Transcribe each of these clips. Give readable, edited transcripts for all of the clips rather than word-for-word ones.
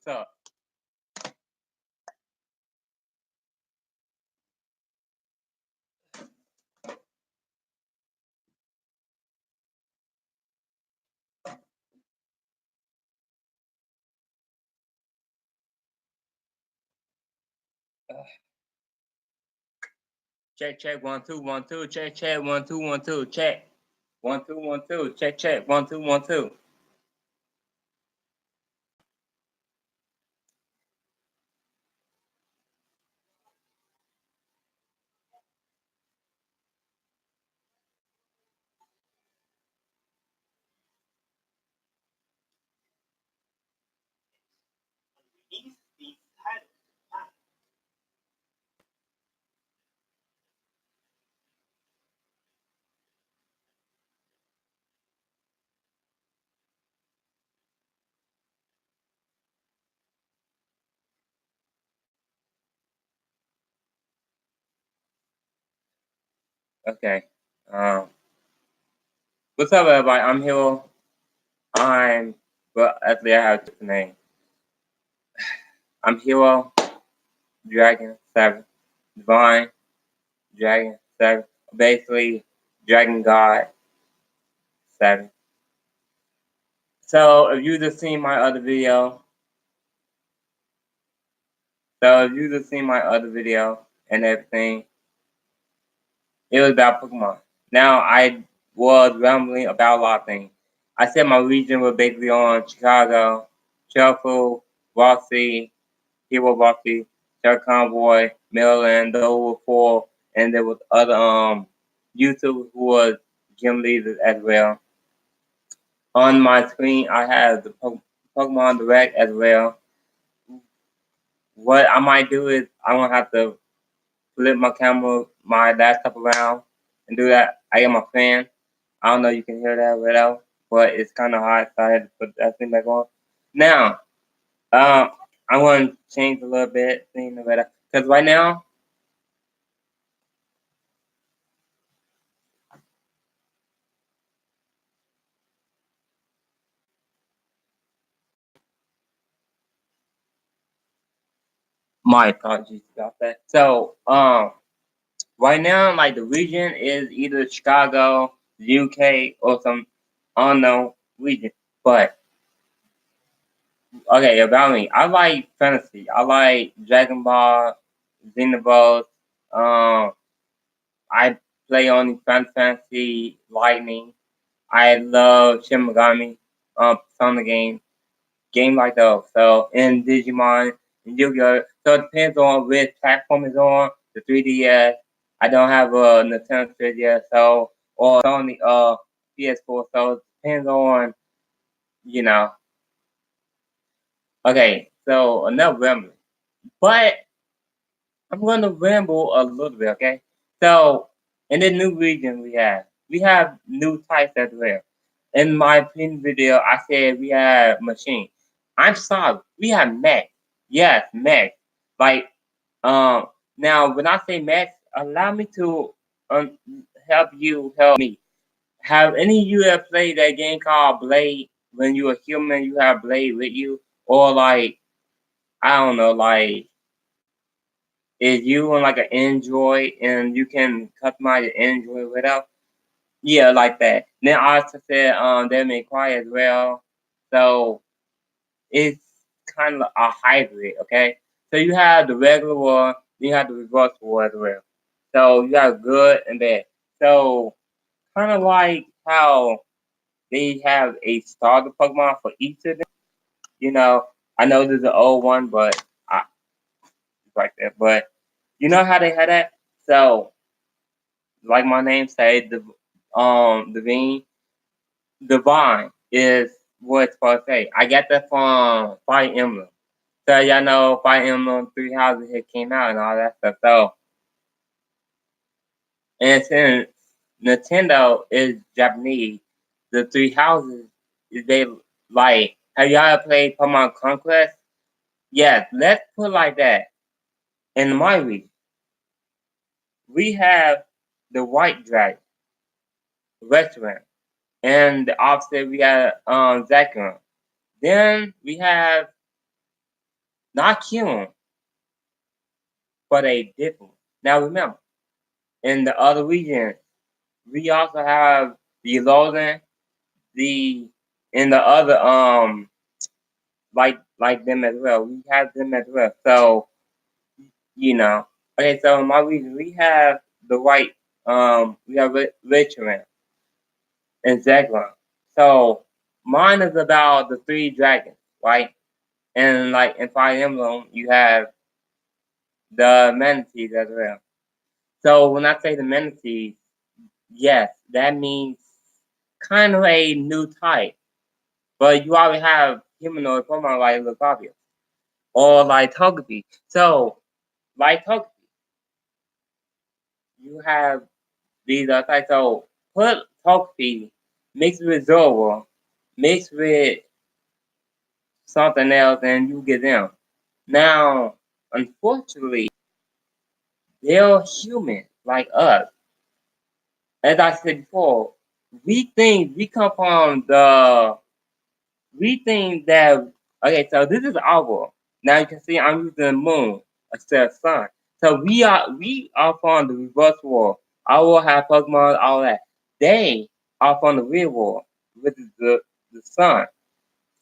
up? Check, check, 1 2 1 2. Check, check, 1 2 1 2. Check, 1 2 1 2. Check, check, 1 2 1 2. Okay. What's up, everybody? I'm Hero. Well, actually, I have a different name. I'm Hero, Dragon 7, Divine, Dragon 7, basically, Dragon God 7. So, if you just seen my other video, and everything, it was about Pokemon. Now, I was rambling about a lot of things. I said my region was basically on Chicago, Shuffle, Rossi, Hero Rossi, Chuck Convoy, Maryland, those were four, and there was other YouTubers who was gym leaders as well. On my screen, I have the Pokemon Direct as well. What I might do is I'm gonna have to flip my camera, my laptop around, and do that. I am a fan. I don't know if you can hear that without, but it's kind of hot, so I had to put that thing back on. Now, I'm going to change a little bit, because right now, my apologies about that. So, right now, like the region is either Chicago, the UK, or some unknown region. But okay, about me, I like fantasy. I like Dragon Ball, Xenoverse. I play on Final Fantasy Lightning. I love Shin Megami, Persona game like those. So in Digimon and Yu-Gi-Oh. So it depends on which platform is on. The 3DS. I don't have a Nintendo 3DS, so or Sony PS4. So it depends on you know. Okay, so enough rambling. But I'm gonna ramble a little bit. Okay, so in the new region we have new types as well. In my previous video, I said we have machine. I'm sorry, we have mech. Yes, mech. Like, now when I say mech, allow me to um, help me. Have any of you ever played that game called Blade? When you're a human, you have Blade with you, or like I don't know, like is you on like an Android and you can customize your Android without? Yeah, like that. Then I also said they make quiet as well. So it's kind of a hybrid, okay? So you have the regular war, you have the reverse war as well. So you have good and bad. So kind of like how they have a starter Pokemon for each of them. You know, I know there's an old one, but I like that. But you know how they had that? So like my name said, Divine is what it's supposed to say. I got that from Fire Emblem. So y'all know Fire Emblem 3 Houses here came out and all that stuff. So and since Nintendo is Japanese, the 3 Houses is they like have y'all ever played Pokemon Conquest? Yes, let's put it like that. In my region, we have the White Dragon restaurant. And the opposite we have Zakuran. Then we have not human, but a different. Now remember, in the other regions, we also have the Lowland, the in the other like them as well. We have them as well. So you know, okay. So in my region, we have the white we have Richmond and Zeglon. So mine is about the three dragons, right? And like in Fire Emblem, you have the manatees as well. So when I say the manatees, yes, that means kind of a new type. But you already have humanoid Pokemon like Lucario or like Togepi. So like Togepi, you have these types. So put Togepi mixed with Zoro, mixed with something else, and you get them. Now, unfortunately, they're human like us. As I said before, we come from we think that okay, so this is our world. Now you can see I'm using the moon instead of sun. So we are from the reverse world. Our world have Pokemon, all that. They are from the real world, which is the sun.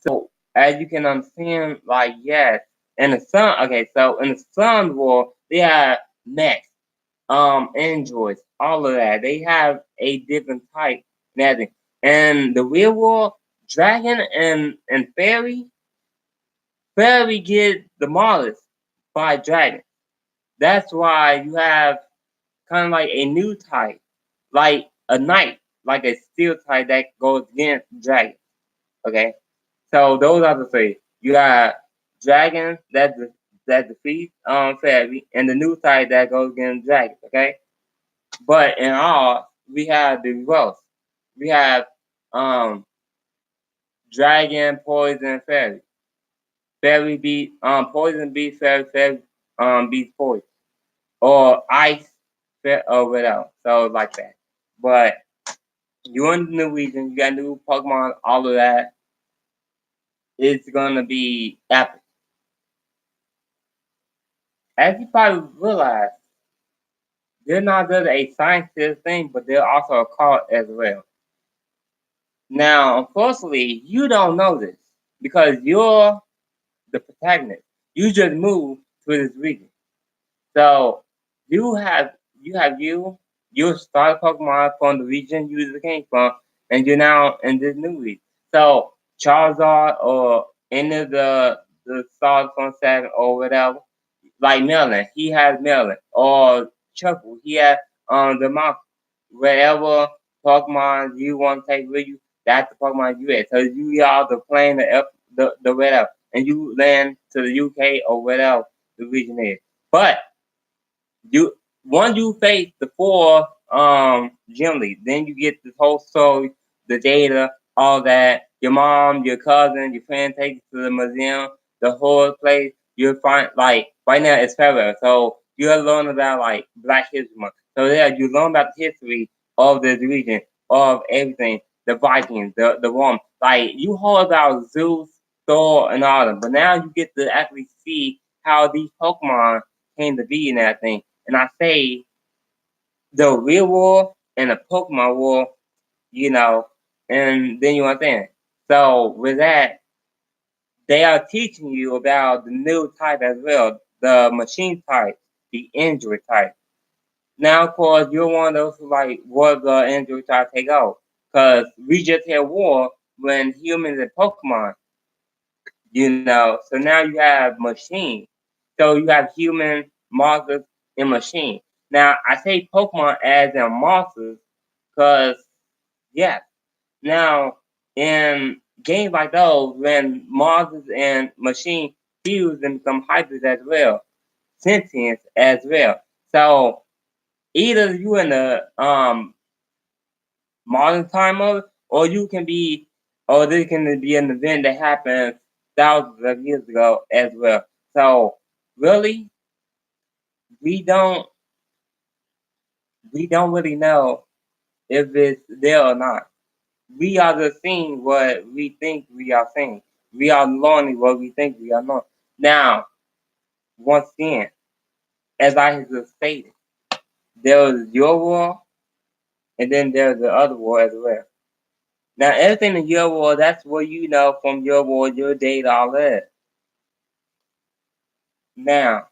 So as you can understand, like yes, in the sun, okay, so in the sun world, they have mechs, androids, all of that. They have a different type and everything. And the real world, dragon and fairy get demolished by dragon. That's why you have kind of like a new type, like a knight, like a steel type that goes against dragon. Okay, so those are the three. You got dragons that defeat fairy, and the new type that goes against dragons. Okay, but in all, we have the reverse. We have um dragon, poison, fairy. Fairy beat poison beat fairy, fairy beat poison. Or ice or whatever. So like that. But you're in the new region, you got new Pokemon, all of that. It's gonna be epic. As you probably realize, they're not just a scientist thing, but they're also a cult as well. Now, unfortunately, you don't know this because you're the protagonist. You just moved to this region. So you have you start Pokemon from the region you came from, and you're now in this new region. So Charizard or any of the stars from Saturn or whatever, like Melon, he has Melon or Chuckle, he has the mouse. Wherever Pokemon you want to take with you, that's the Pokemon you at. So you are the plane the whatever, and you land to the UK or whatever the region is. But you once you face the four gym leads, then you get this whole story, the data, all that. Your mom, your cousin, your friend take you to the museum, the whole place. You'll find like right now it's February, so you'll learn about like Black History Month. So yeah, you learn about the history of this region, of everything, the Vikings, the Rome. Like you heard about Zeus, Thor, and all of them, but now you get to actually see how these Pokemon came to be and everything. And I say the real world and the Pokemon world, you know, and then you understand. So with that, they are teaching you about the new type as well, the machine type, the Android type. Now, of course, you're one of those who like, what the Android type take out? Because we just had war when humans and Pokemon, you know. So now you have machine. So you have human, monsters, and machine. Now I say Pokemon as in monsters because yeah. Now in games like those, when monsters and machine fuse and become hybrids as well, sentience as well. So either you in the modern time of it, or you can be, or this can be an event that happened thousands of years ago as well. So really, we don't we don't really know if it's there or not. We are just seeing what we think we are seeing. We are learning what we think we are learning. Now, once again, as I have just stated, there was your war, and then there's the other war as well. Now, everything in your war, that's what you know from your war, your date, all that. Now,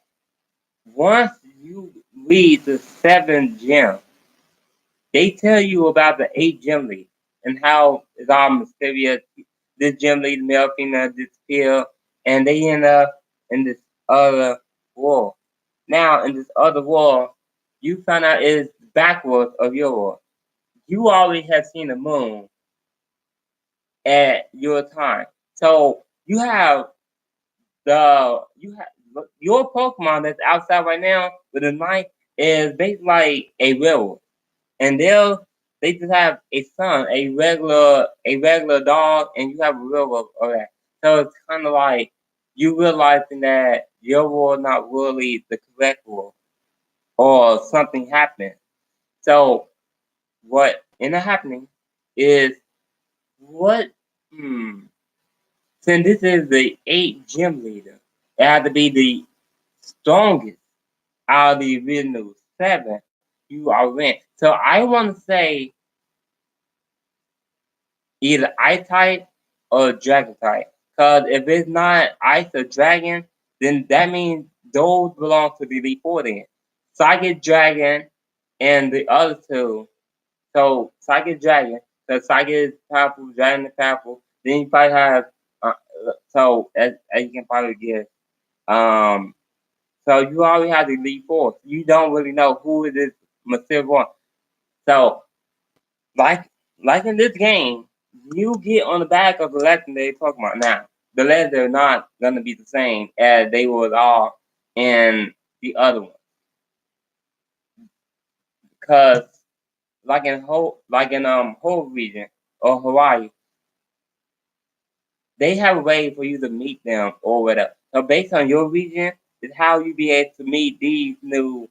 once you read the 7 gems, they tell you about the 8 gem leaders and how it's all mysterious. This gem leader, male, female, disappear, and they end up in this other war. Now, in this other war, you find out it's backwards of your war. You already have seen the moon at your time. So you have your Pokemon that's outside right now with the night is basically like a werewolf. And they just have a son, a regular dog, and you have a werewolf of that. So it's kinda like you realizing that your war not really the correct war or something happened. So what ended up happening is what hmm since this is the 8 gym leader, it had to be the strongest out of the original 7 you are in. So I want to say either ice type or dragon type. Because if it's not ice or dragon, then that means those belong to the Elite Four then. Psychic Dragon and the other two. So Psychic Dragon, so Psychic is powerful, Dragon is powerful. Then you probably have so as you can probably guess. Um so you already have the Elite Four. You don't really know who it is Massive One. So like like in this game, you get on the back of the legendary Pokemon. Now, the legendary are not gonna be the same as they was all in the other one. Cause like in whole region or Hawaii, they have a way for you to meet them or whatever. So based on your region is how you be able to meet these new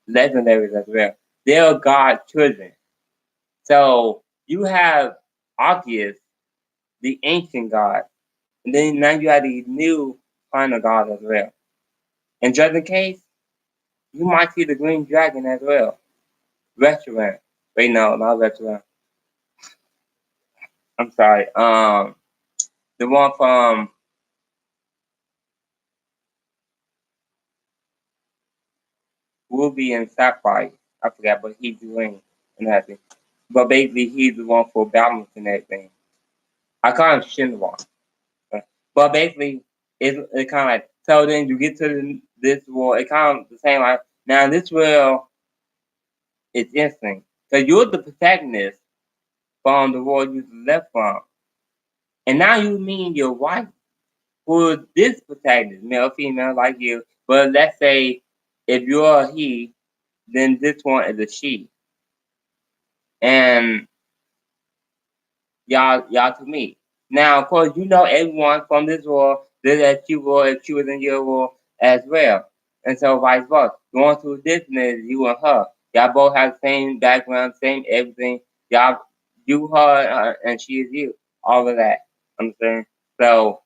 legendaries as well. They're God children. So you have Arceus, the ancient god. And then now you have the new final god as well. In just in case, you might see the green dragon as well. Restaurant. Wait, no, not restaurant. I'm sorry. The one from Ruby and Sapphire. I forgot, but he's green and everything. But basically, he's the one for balance and everything. I call him Shinwan. But basically, it kind of like so. Then you get to this world. It kind of the same like now. This world is interesting because you're the protagonist from the world you left from. And now you mean your wife, who is this protagonist, male, female, like you. But let's say if you're a he, then this one is a she. And y'all to me. Now, of course, you know everyone from this world, this that you were if she was in your world as well. And so vice versa. Going through this is you and her. Y'all both have the same background, same everything. Y'all, you, her, and she is you. All of that. I'm saying. So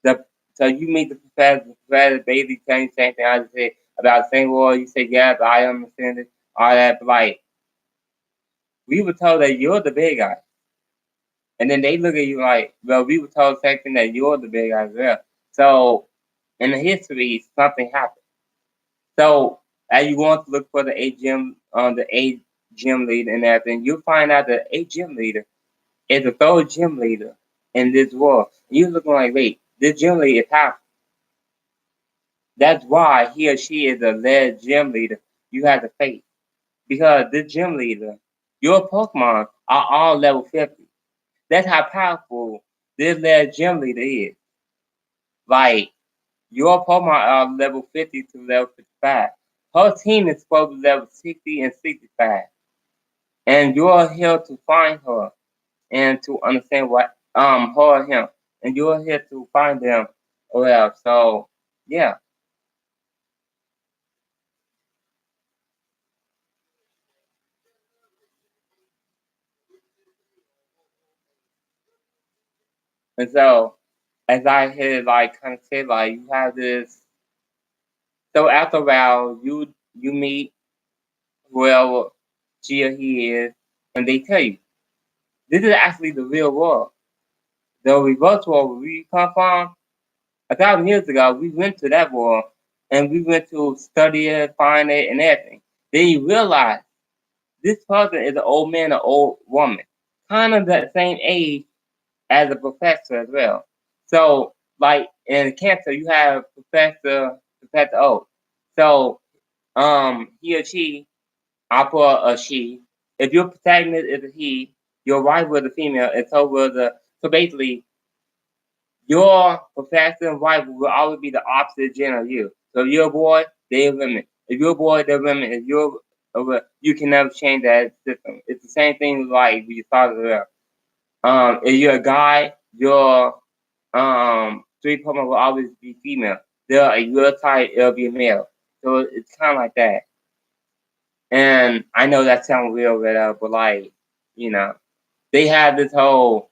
the so you meet the professor basically telling you the same thing I just said about the same world. You say, yes, I understand it, all that, but like we were told that you're the big guy. And then they look at you like, well, we were told the same thing that you're the big guy as well. So in the history, something happened. So as you want to look for the eight gym leader and everything, you'll find out that eight gym leader is the third gym leader in this world. You're looking like, wait, this gym leader is powerful. That's why he or she is a led gym leader you have to face. Because this gym leader, your Pokemon are all level 50. That's how powerful this led gym leader is. Like, your Pokemon are level 50 to level 55. Her team is supposed to be level 60 and 65. And you're here to find her and to understand what her and him. And you're here to find them. Well, so yeah. And so as I had like kind of said, like you have this So after a while, you meet whoever she or he is, and they tell you this is actually the real world. The reverse world where we come from, 1,000 years ago, we went to that world and we went to study it, find it, and everything. Then you realize this person is an old man or old woman, kind of the same age as a professor as well. So, like in cancer, you have Professor O. So, he or she, I put a she. If your protagonist is a he, your wife was a female, and so was a. So basically, your professor and wife will always be the opposite gender of you. So if you're a boy, they're women. If you're a boy, they're women. If you're you can never change that system. It's the same thing like we started earlier. If you're a guy, your three partner will always be female. They're your type, it'll be a male. So it's kind of like that. And I know that sounds weird, but like, you know, they have this whole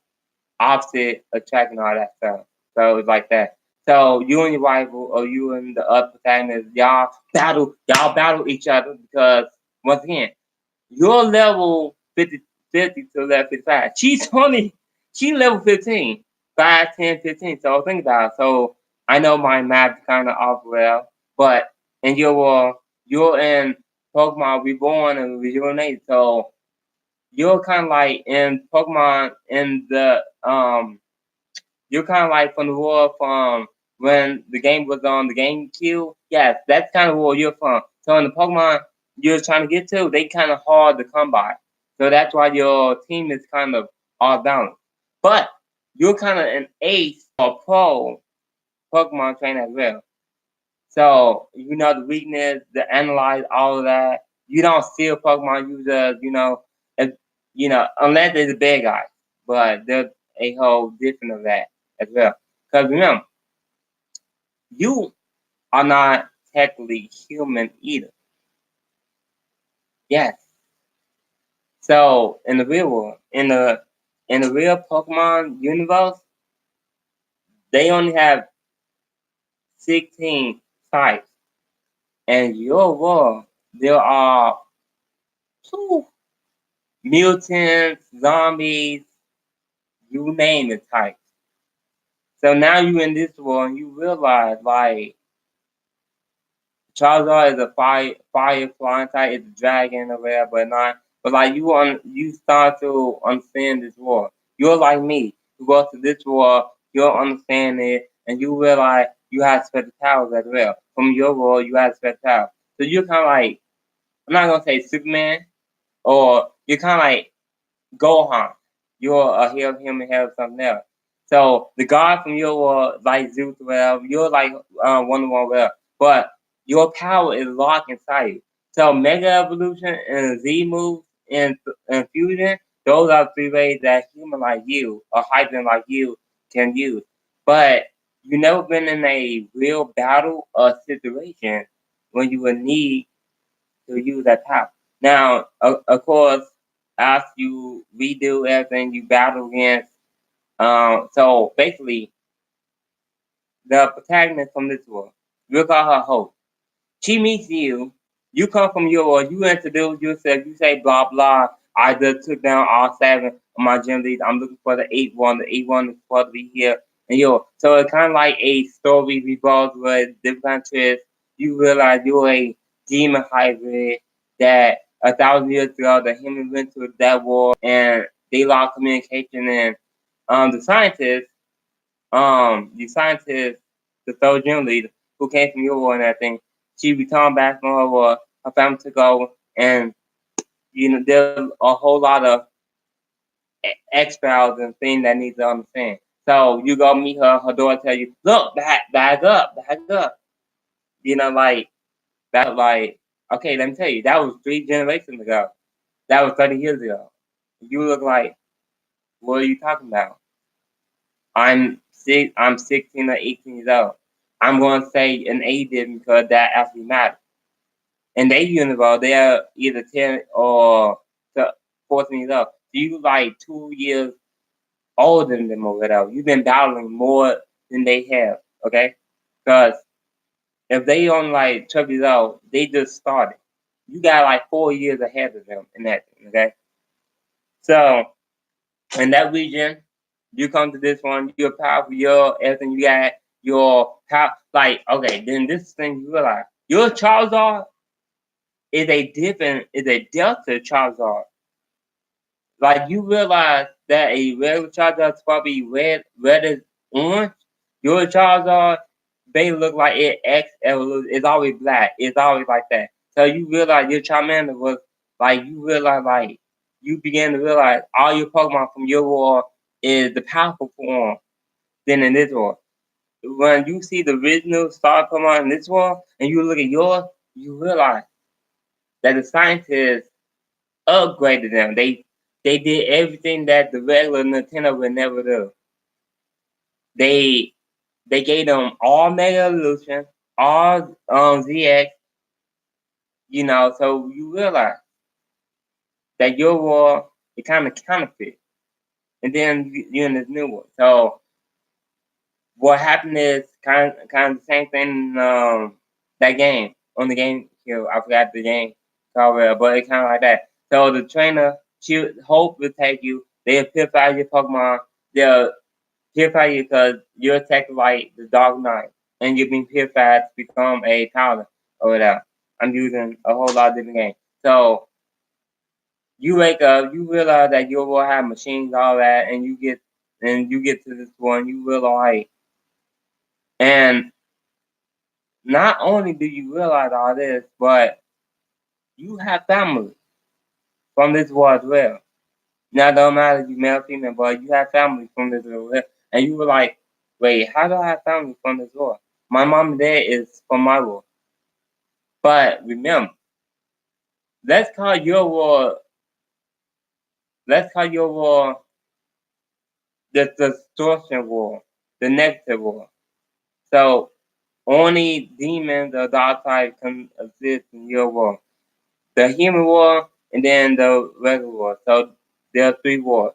opposite attraction, all that stuff. So it's like that. So you and your rival, or you and the other protagonist, y'all battle each other because once again, you're level 50 to level 55. She level 15, 5, 10, 15. So think about it. So I know my math kind of off well, but in your world, you're in Pokemon Reborn and Rejuvenate. So you're kind of like in Pokemon in the you're kind of like from the world from when the game was on the GameCube. Yes, that's kind of where you're from. So in the Pokemon you're trying to get to, they kind of hard to come by. So that's why your team is kind of all balanced. But you're kind of an ace or pro Pokemon trainer as well. So you know the weakness, the analyze all of that. You don't steal Pokemon. You just if, unless there's a bad guy, but there's a whole different of that as well. Because remember, you are not technically human either. Yes. So in the real world, in the real Pokemon universe, they only have 16 types. And your world, there are two mutants, zombies, you name it types. So now you in this world and you realize like Charizard is a fire flying type, it's a dragon or whatever, but like you start to understand this world. You're like me. You go to this world, you'll understand it, and you realize you have special powers as well. From your world, you have special powers. So you're kind of like, I'm not gonna say Superman, or you're kind of like Gohan. You're a hero, human hero, something else. So the god from your world, like Zeus, whatever, you're like Wonder Woman, whatever. But your power is locked inside you. So Mega Evolution and Z moves and Fusion, those are three ways that human like you or hybrid like you can use. But you never been in a real battle or situation when you would need to use that power. Now, of course, after you redo everything, you battle against. So basically, the protagonist from this world, we'll call her Hope. She meets you. You come from your world. You introduce yourself. You say blah blah. I just took down all 7 of my gym leads. I'm looking for the 8th one. The 8th one is supposed to be here. And so it's kind of like a story revolves with different twists. You realize you're a demon hybrid that 1,000 years ago the humans went to that war and they lost communication and the scientists the third gym leader who came from your war and everything, she returned back from her war, her family took over, and there's a whole lot of X-Files and things that need to understand. So you go meet her daughter tell you, look, back up. Like that like okay, let me tell you, that was 3 generations ago. That was 30 years ago. You look like, what are you talking about? I'm 16 or 18 years old. I'm going to say an age difference because that actually matters. In their universe, they're either 10 or 14 years old. So you like 2 years older than them or whatever. You've been battling more than they have, okay? Because If they on like 12 years old, they just started. You got like 4 years ahead of them in that thing, okay? So in that region, you come to this one, you're powerful, you're everything you got, your power. Like, okay, then this thing you realize your Charizard is a Delta Charizard. Like you realize that a regular Charizard is probably red is orange. Your Charizard they look like it X evolution. It's always black. It's always like that. So you realize your Charmander was like you realize like you begin to realize all your Pokemon from your world is the powerful form than in this world. When you see the original star Pokemon in this world and you look at yours, you realize that the scientists upgraded them. They did everything that the regular Nintendo would never do. They they gave them all Mega Evolution, all ZX, so you realize that your war it kind of counterfeit, and then you're in this new one. So what happened is kind of the same thing in that game on the game. I forgot the game called, but it's kind of like that. So the trainer, she hope will take you. They'll purify your Pokemon. They'll purify you because you're attacked like the Dark Knight, and you're being purified to become a Paladin or whatever. I'm using a whole lot of different games. So you wake up, you realize that you will have machines, all that, and you get to this one, you realize, and not only do you realize all this, but you have family from this war as well. Now, it don't matter if you male or female, but you have family from this war. And you were like, wait, how do I have family from this war? My mom and dad is from my war. But remember, let's call your war, let's call your war the distortion war, the negative war. So only demons or dark side can exist in your war. The human war and then the regular war. So there are three wars: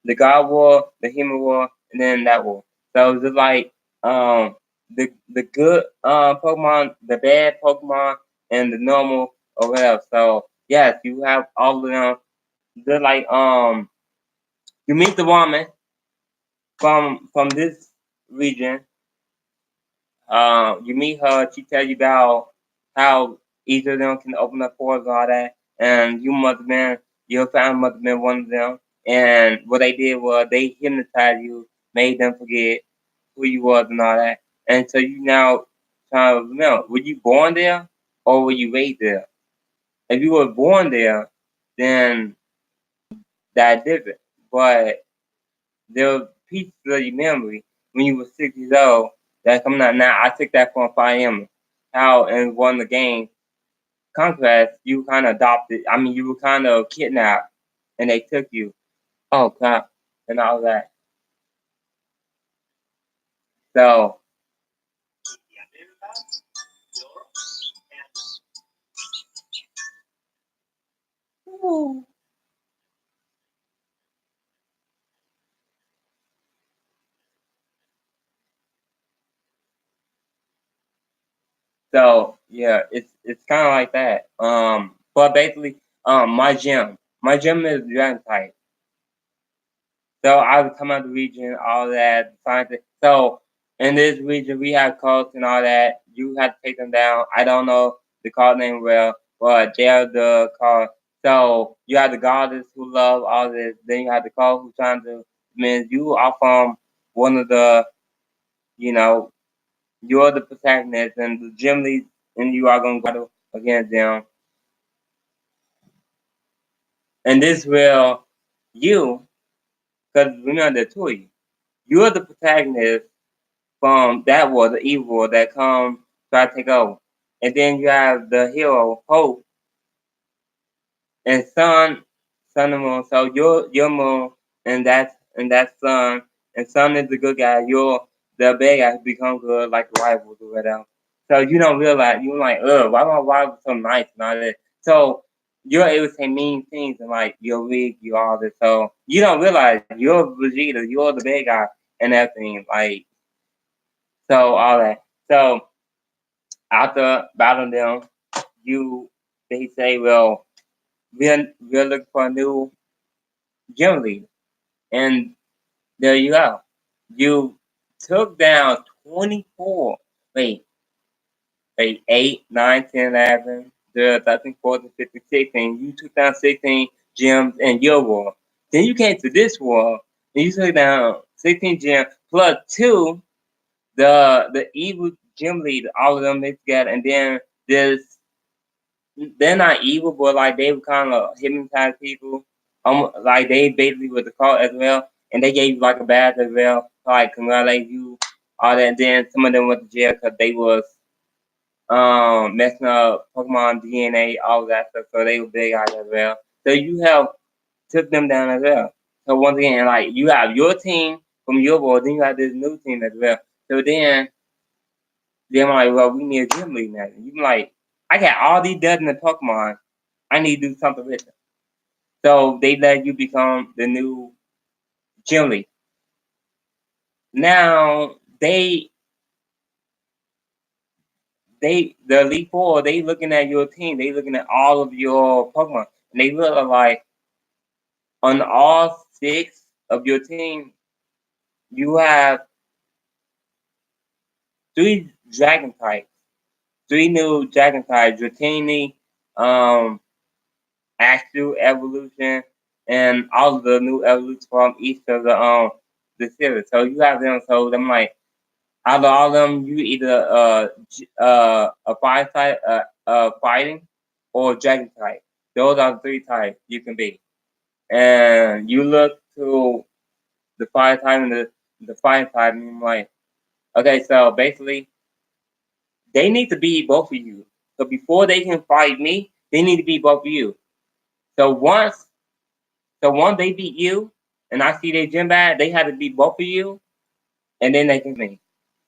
the God war, the human war, and then that war. So it's just like the good Pokemon, the bad Pokemon, and the normal or whatever. So yes, you have all of them. They're like you meet the woman from this region. You meet her. She tells you about how each of them can open up portals and all that. And you must have been, your family must have been one of them. And what they did was they hypnotized you, made them forget who you was and all that. And so you now trying to remember, were you born there or were you raised there? If you were born there, then that's different. But there were pieces of your memory when you were 6 years old that's coming out now. I took that from Fire Emblem. How in one of the games, Conquest, you kind of adopted. I mean, you were kind of kidnapped, and they took you. Oh crap, and all that. So, yeah, it's kind of like that. But basically, my gym is dragon type. So I would come out of the region, all that, science. So in this region, we have cults and all that. You have to take them down. I don't know the cult name well, but they are the cult. So you have the goddess who love all this. Then you have the cult who's trying to mean you are from one of the, you know, you're the protagonist, and the gym leads, and you are going to battle against them. And this will you, because remember the two of you. You're the protagonist from that war, the evil war that come try to take over. And then you have the hero, Hope, and Sun and Moon. So you're Moon and that's Sun. And Sun is the good guy. You're the bad guy who become good like rivals or whatever. So you don't realize you're like, why my rival so nice and all that. So you're able to say mean things and like you're weak, you all this. So you don't realize you're Vegeta, you're the bad guy and everything. Like so all that. So after battling them, they say, well, we're looking for a new gym leader. And there you go. You took down 24, wait, 8, 9, 10, 11, 12, 13, 14, 15, 16. You took down 16 gyms in your war. Then you came to this war, and you took down 16 gyms plus 2, the evil gym leader, all of them mixed together. And then this, they're not evil, but like they would kind of hypnotize people. Like they basically with the cult as well, and they gave you like a badge as well, like congratulate you, all that. And then some of them went to jail because they was messing up Pokemon DNA, all that stuff. So they were big eyes as well. So you have took them down as well. So once again, like you have your team from your board, then you have this new team as well. So then they're like, well, we need a gym leader now. You like, I got all these dozens of Pokemon. I need to do something with them. So they let you become the new gym leader. Now the Elite Four, they looking at your team, they looking at all of your Pokemon, and they look like on all 6 of your team, you have 3 Dragon types, 3 new Dragon types, Dratini, Actual Evolution, and all of the new evolutions from each of the series. So you have them. So them like out of all of them, you either a fire type, fighting, or dragon type. Those are the 3 types you can be. And you look to the fire type and the fire type, and you're like, okay, so basically, they need to be both of you. So before they can fight me, they need to be both of you. So once they beat you, and I see their gym bad, they have to beat both of you, and then they can me.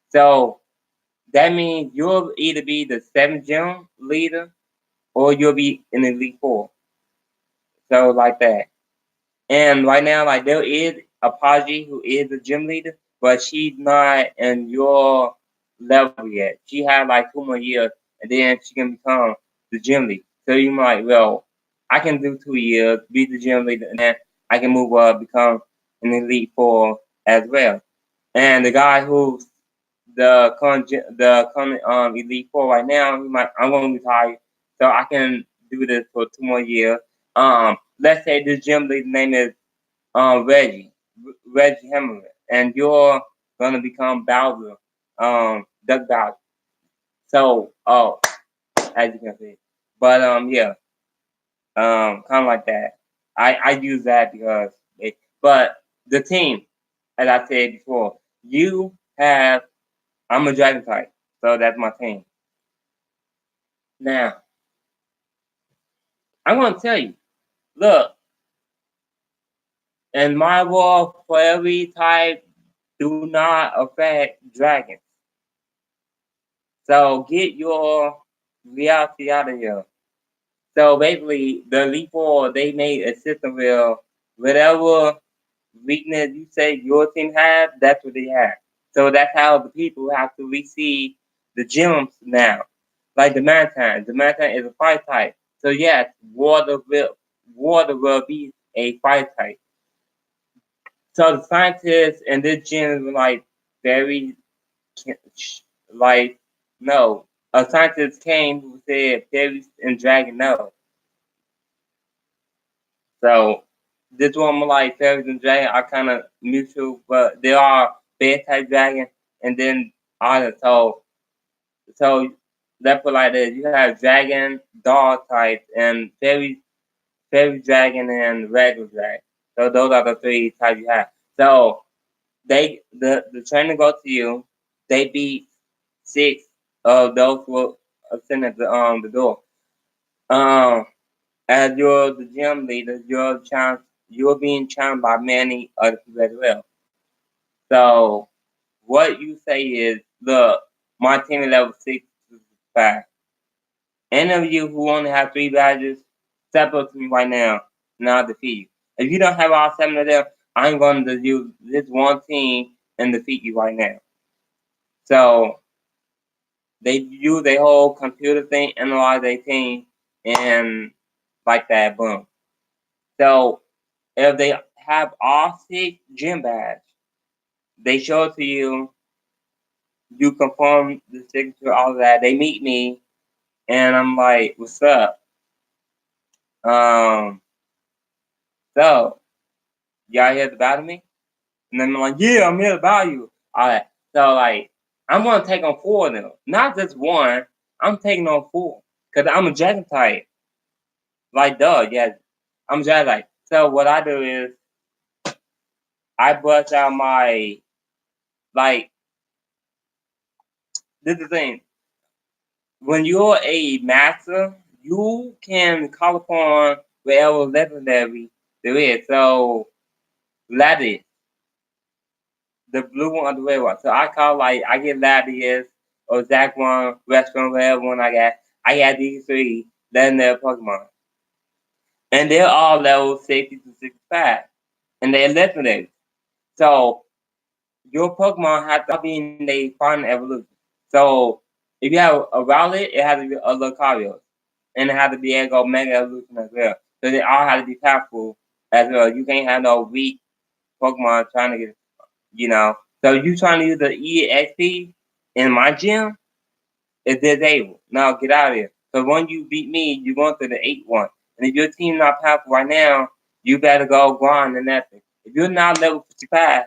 So that means you'll either be the 7th gym leader or you'll be in the Elite Four. So like that. And right now, like there is Apogee who is the gym leader, but she's not in your level yet. She had like 2 more years, and then she can become the gym leader. So you might, well, I can do 2 years, be the gym leader, and then I can move up, become an Elite Four as well. And the guy who's the current Elite Four right now, I'm going to retire, so I can do this for 2 more years. Let's say this gym leader name is Reggie Hammerman, and you're gonna become Bowser, Doug Bowser. So, as you can see, but yeah, kind of like that. I use that because but the team, as I said before, you have. I'm a dragon type, so that's my team. Now, I'm gonna tell you. Look, in my world, for every type, do not affect dragons. So get your reality out of here. So basically, the Elite Four, they made a system where whatever weakness you say your team has, that's what they have. So that's how the people have to receive the gems now. Like the Mantan. The Mantan is a fire type. So yes, water will be a fire type. So the scientists and this gym were like very like no. A scientist came who said fairies and dragon no. So this one like fairies and dragon are kind of mutual, but there are bear type dragon and then others. So let's put like this: you have dragon, dog type, and fairy dragon, and regular dragon. So those are the 3 types you have. So the trainer goes to you. They beat 6 of those who are sitting at the door. Um, as you're the gym leader, you're being challenged by many other people as well. So what you say is, look, my team is level 6 to 5. Any of you who only have 3 badges, step up to me right now, and I'll defeat you. If you don't have all 7 of them, I'm going to use this one team and defeat you right now. So they use their whole computer thing, analyze their team, and like that, boom. So if they have all 6 gym badge, they show it to you. You confirm the signature, all that. They meet me, and I'm like, "What's up?" Um, so y'all here to battle me? And then I'm like, "Yeah, I'm here to battle you." All right. So like, I'm gonna take on 4 of them, not just one. I'm taking on 4 because I'm a dragon type. Like, duh, yeah, I'm just like. So what I do is I bust out my like. This is the thing. When you're a master, you can call upon whatever legendary there is. So Latias, the blue one or the red one. So I call like I get Latias or Zac one, Restaurant, whatever one I got. I got these 3 legendary Pokemon. And they're all level 60 to 65. And they're legendary. So your Pokemon has to be in their final evolution. So if you have a Rowlet, it has to be a Lucario. And it has to be able to go Mega Evolution as well. So they all have to be powerful as well. You can't have no weak Pokemon trying to get, you know. So you trying to use the EXP in my gym, it's disabled. Now get out of here. So when you beat me, you're going to the 8-1. And if your team not powerful right now, you better go grind and nothing. If you're not level 55,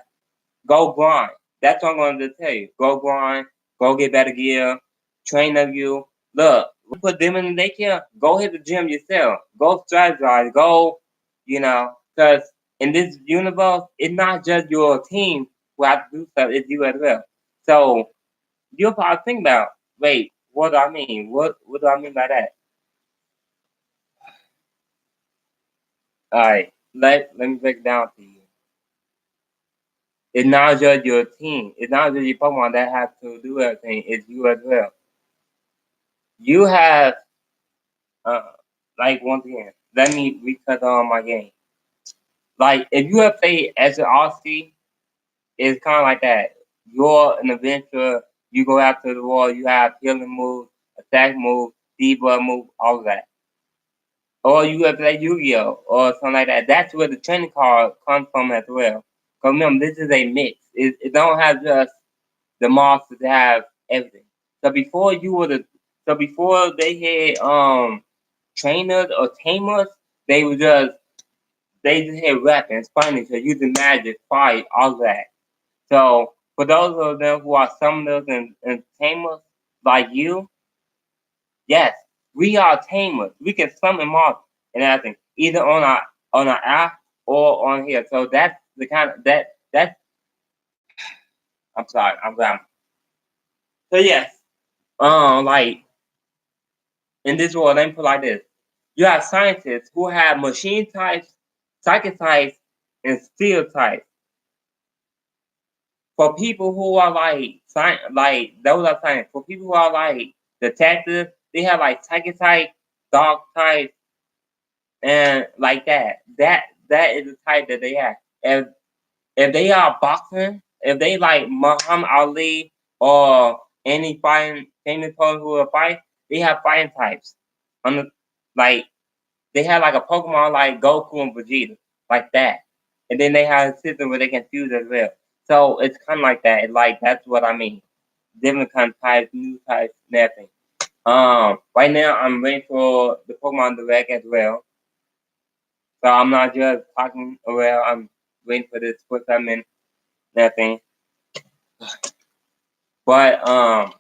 go grind. That's what I'm going to tell you. Go grind. Go get better gear. Train of you. Look, we put them in the daycare. Go hit the gym yourself. Go strategize. Go, because in this universe, it's not just your team who has to do stuff. It's you as well. So you'll probably think about, wait, what do I mean? What do I mean by that? All right, let me break it down to you. It's not just your team. It's not just your Pokemon that have to do everything. It's you as well. You have, uh, like, once again, let me recut on my game. Like, if you have played as an RC, it's kind of like that. You're an adventurer. You go after the wall. You have healing moves, attack moves, debuff moves, all of that. Or you have played Yu-Gi-Oh! Or something like that. That's where the training card comes from as well. Because remember, this is a mix. It don't have just the monsters to have everything. So before they had trainers or tamers, they just had weapons, fighting each other, using magic, fight, all that. So for those of them who are summoners and tamers like you, yes, we are tamers. We can summon monsters and everything, either on our app or on here. So that's the kind of that's I'm sorry, I'm glad. So yes, like in this world, let me put it like this. You have scientists who have machine types, psychic types, and steel types. For people who are like like those are science. For people who are like detectives, they have like psychic type, dark type, and like that. That is the type that they have. If they are boxing, if they like Muhammad Ali or any fighting famous person who will fight, they have fighting types. On the like they have like a Pokemon like Goku and Vegeta, like that. And then they have a system where they can fuse as well. So it's kind of like that. It's like that's what I mean. Different kind of types, new types, and everything. Right now I'm waiting for the Pokemon Direct as well. So I'm not just talking well. I'm waiting for this quick time and everything. But um,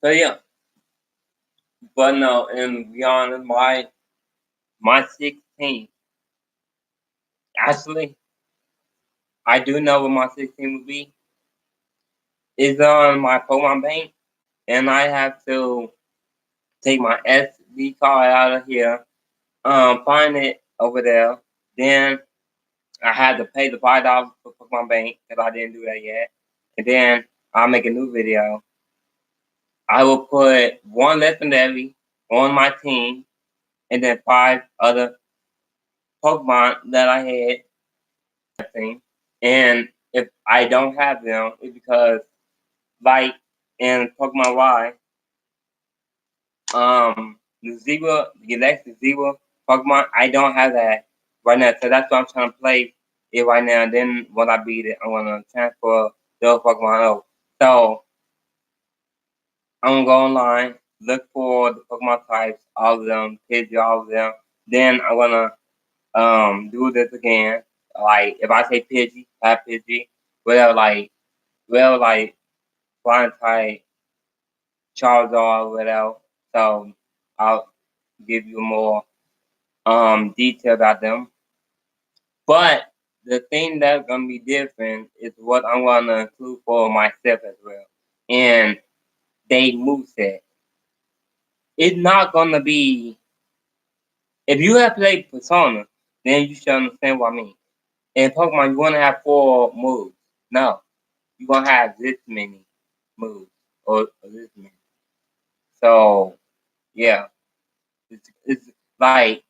so yeah. But no, and beyond my 16, actually, I do know what my 16 would be. It's on my Pokemon Bank, and I have to take my SD card out of here, find it over there. Then I had to pay the $5 for Pokemon Bank because I didn't do that yet. and then I'll make a new video. I will put one legendary on my team, and then 5 other Pokemon that I had team. And if I don't have them, it's because like in Pokemon Y, the Zebra, the Galaxy Zebra Pokemon, I don't have that right now. So that's why I'm trying to play it right now. And then when I beat it, I'm gonna transfer those Pokemon over. So I'm gonna go online, look for the Pokemon types, all of them, Pidgey, all of them. Then I'm gonna do this again. Like if I say Pidgey, have Pidgey, whatever like flying type, Charizard, whatever. So I'll give you more detail about them. But the thing that's gonna be different is what I'm gonna include for myself as well. And they moveset. It's not gonna be if you have played Persona, then you should understand what I mean. In Pokemon, you wanna have 4 moves. No. You're gonna have this many moves or this many. So yeah. It's like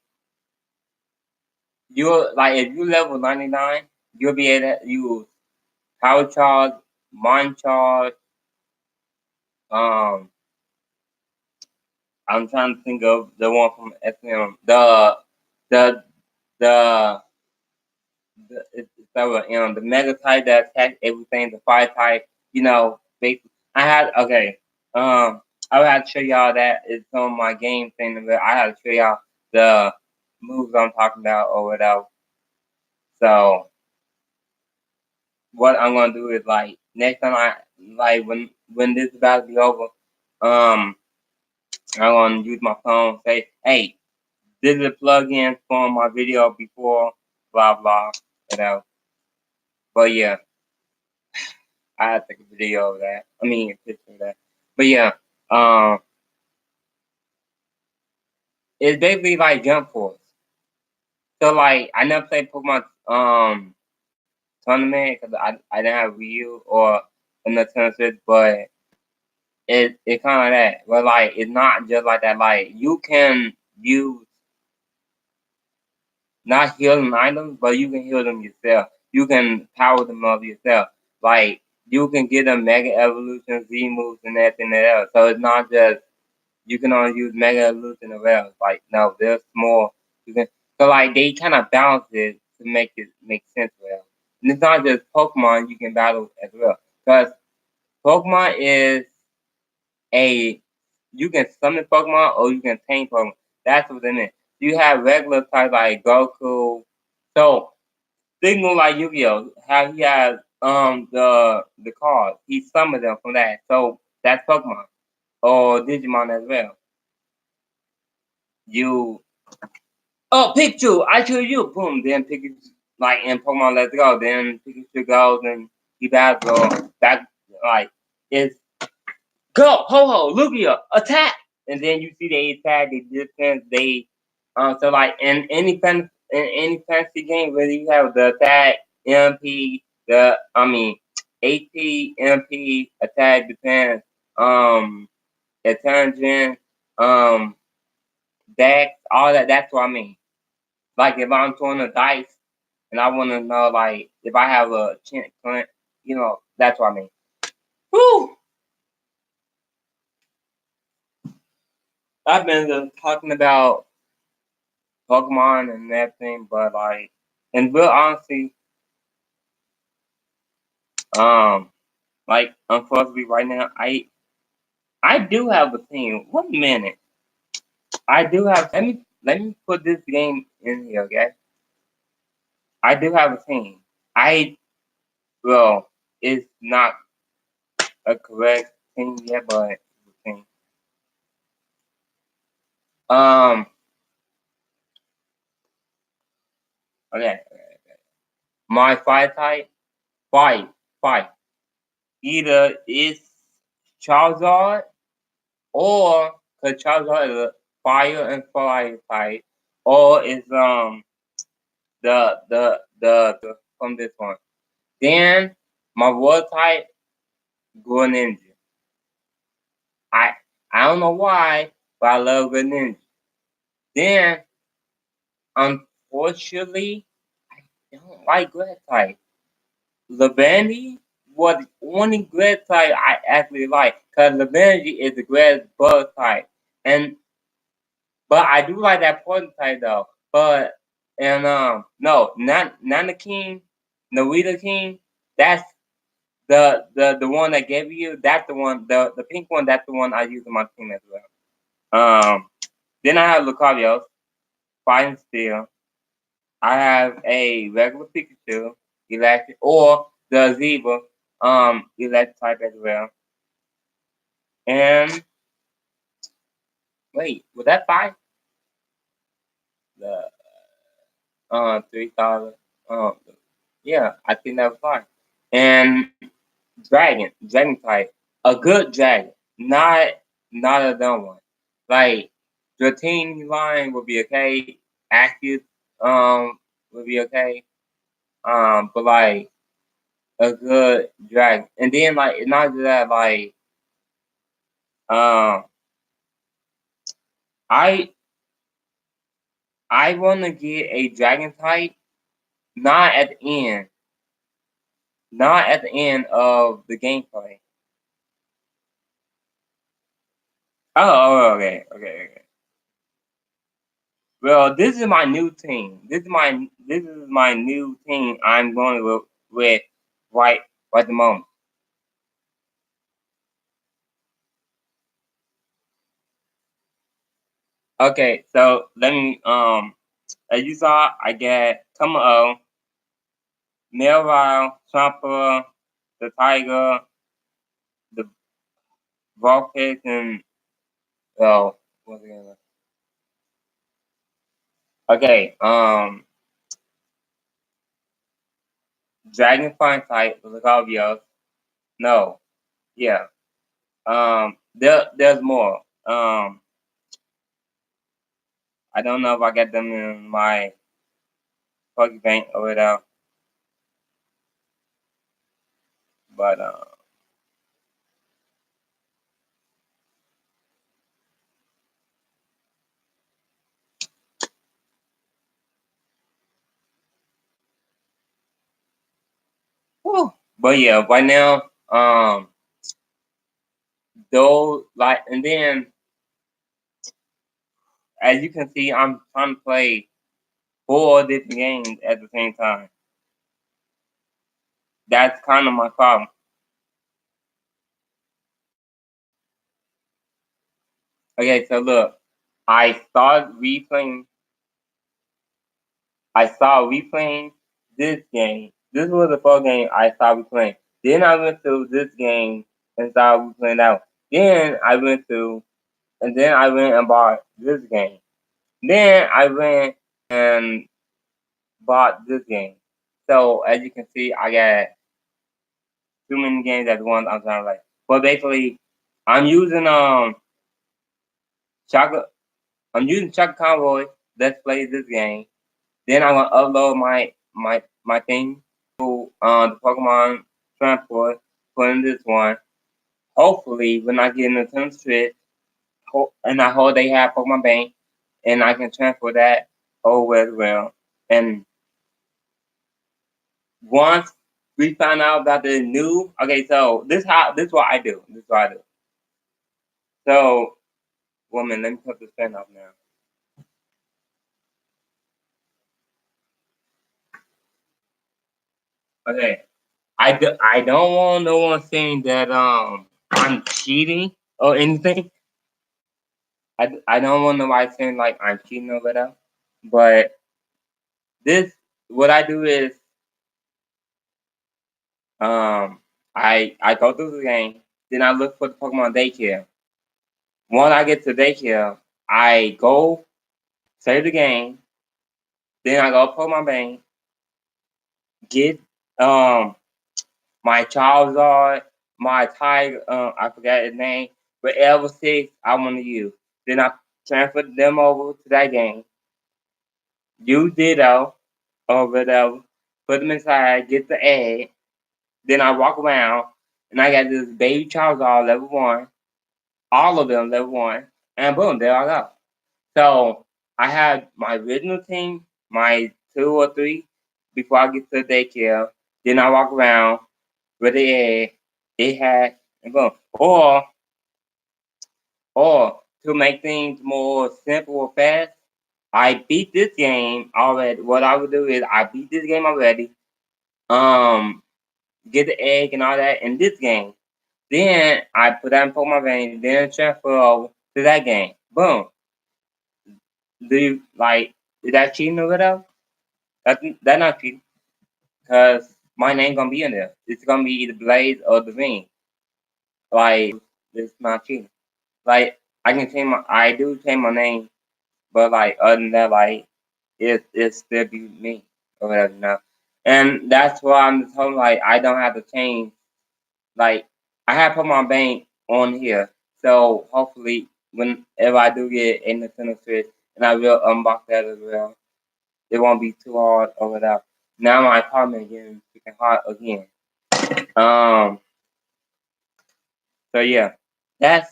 you're like if you level 99, you'll be able to use Power Charge, Mind Charge, um I'm trying to think of the one from SM. The the it's the mega type that attacks everything, the fire type, basically I had okay. I would have to show y'all that it's on my game thing, but I had to show y'all the moves I'm talking about or whatever. So what I'm gonna do is like next time I like when this about to be over, I'm gonna use my phone, say, hey, this is a plug-in from my video before, blah blah, whatever. But yeah, I had to take a video of that. I mean a picture of that. But yeah, um it's basically like Jump Force. So like I never played Pokemon tournament because I didn't have Wii U or another tournament, but it kind of that. But like it's not just like that. Like you can use not healing items, but you can heal them yourself. You can power them up yourself. Like you can get them Mega Evolution, Z moves, and everything else. So it's not just you can only use Mega Evolution as well. Like no, there's more. You can so like they kind of balance it to make it make sense well. And it's not just Pokemon you can battle as well. Because Pokemon is a you can summon Pokemon or you can tame Pokemon. That's what it is. You have regular types like Goku. So think more like Yu-Gi-Oh! How he has the cards. He summoned them from that. So that's Pokemon. Or Digimon as well. You Pikachu, I choose you, boom, then Pikachu like in Pokemon Let's Go, then Pikachu goes and he battles back like it's go, ho ho, Lugia, attack, and then you see they attack, they defense, they so like in any fantasy game where you have the attack, MP, AP, MP, attack, defense, intelligence, dex, all that. That's what I mean. Like if I'm throwing a dice and I want to know like if I have a chance, that's what I mean. Whew! I've been talking about Pokemon and everything, but like, in real honesty, um, like unfortunately right now, I do have a team. 1 minute, I do have. Let me put this game in here, okay? I do have a team. I well, it's not a correct team yet, but it's a team. Um, okay, my fire type, five, five. Either it's Charizard or because Charizard is a fire and fire type, or it's the from this one. Then my water type Greninja. I I don't know why, but I love Greninja. Then, unfortunately, I don't like Grass type. Lavandy was the only grass type I actually like, cause Lavandy is the grass bug type, and but I do like that poison type though. But and no, not the king, Narita King. That's the one that gave you. That's the one, the pink one. That's the one I use in my team as well. Then I have Lucario, Fighting Steel. I have a regular Pikachu, electric, or the Zebra, electric type as well. And wait, was that five? The 3,000. Um, yeah, I think that was five. And dragon type, a good dragon, not a dumb one. Like the team line would be okay, active, would be okay. But like a good dragon, and then like not just that, like um, I I want to get a dragon type, not at the end, not at the end of the gameplay. Okay. Well, this is my new team. This is my new team. I'm going with right at the moment. Okay, so let me as you saw, I get Tomo, Melville, Trumper, the Tiger, the Vulpix, and what's the other? Okay, Dragonfly type, Lucario. No, yeah. There's more. I don't know if I get them in my Pokey Bank or whatever, but whew. But yeah, right now, though, like, and then as you can see, I'm trying to play four different games at the same time. That's kind of my problem. Okay, so look, I started replaying. I started replaying this game. This was the first game I started replaying. Then I went to this game and started replaying that one. Then I went to, and then I went and bought this game. Then I went and bought this game. So as you can see, I got too many games at once. I'm trying to like, but basically, I'm using Chocolate. I'm using Chocolate Convoy. Let's play this game. Then I'm gonna upload my thing to the Pokemon Transport. Put in this one. Hopefully, when I get in the Nintendo Switch, and I hope they have Pokemon Bank, and I can transfer that over as well. And once we find out about the new, okay, so this is what I do. This is what I do. So, woman, let me put this pen up now. Okay, I don't want no one saying that I'm cheating or anything. I don't want nobody saying like I'm cheating or whatever. But this, what I do is I go through the game, then I look for the Pokemon daycare. When I get to daycare, I go save the game, then I go Pokemon Bank, get um my Charizard, my Tiger, I forgot his name, but Level 6 I want to use. Then I transfer them over to that game. Use Ditto or whatever. Put them inside, get the egg. Then I walk around and I got this baby Charizard level 1, all of them level 1, and boom, there I go. So I had my original team, my 2 or 3, before I get to the daycare. Then I walk around with the egg, it had, and boom. Or to make things more simple or fast, I beat this game already. What I would do is I beat this game already. Um, get the egg and all that in this game. Then I put that in Pokemon Vein, then transfer over to that game. Boom. Do you like is that cheating or whatever? That not cheating. Cause my name gonna be in there. It's gonna be either Blaze or Devine. Like it's not cheating. Like I do change my name, but like other than that, like it still be me or whatever, you know. And that's why I'm just hoping like I don't have to change. Like I have Pokemon Bank on here, so hopefully whenever I do get a Nintendo Switch, and I will unbox that as well, it won't be too hard or whatever. Now my apartment getting freaking hot again. Um. So yeah, that's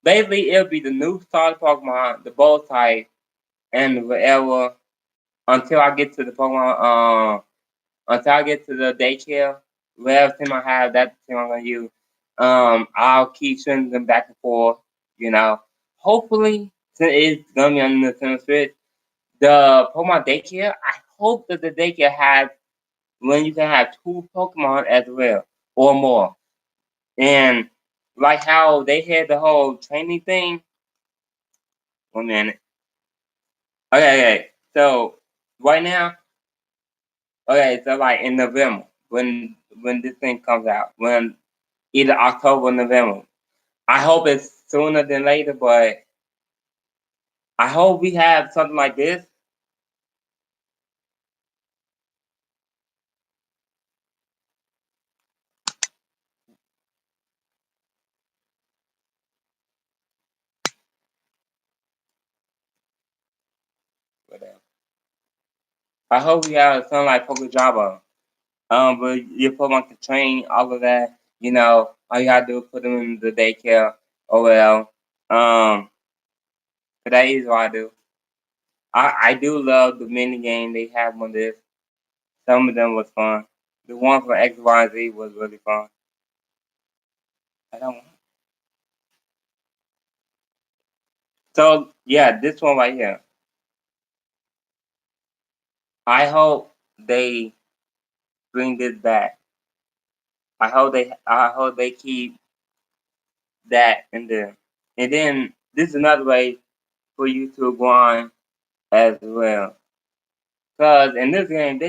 basically it'll be the new starter Pokemon, the Bull type, and whatever until I get to the Pokemon. Until I get to the daycare, whatever team I have, that's the team I'm gonna use. I'll keep sending them back and forth. You know, hopefully, since it's gonna be on the Nintendo Switch, the Pokemon daycare. I hope that the daycare has when you can have 2 Pokemon as well or more, and like how they had the whole training thing. 1 minute. Okay. So right now, okay. So like in November, when this thing comes out, when either October or November. I hope it's sooner than later, but I hope we have something like this. Whatever. I hope we have something like Pokejava. But your Pokemon can train all of that. You know, all you gotta do is put them in the daycare. Oh well. But that is what I do. I do love the mini game they have on this. Some of them was fun. The one from X, Y, and Z was really fun. I don't. So yeah, this one right here. I hope they bring this back. I hope they keep that in there. And then this is another way for you to grind as well. Cause in this game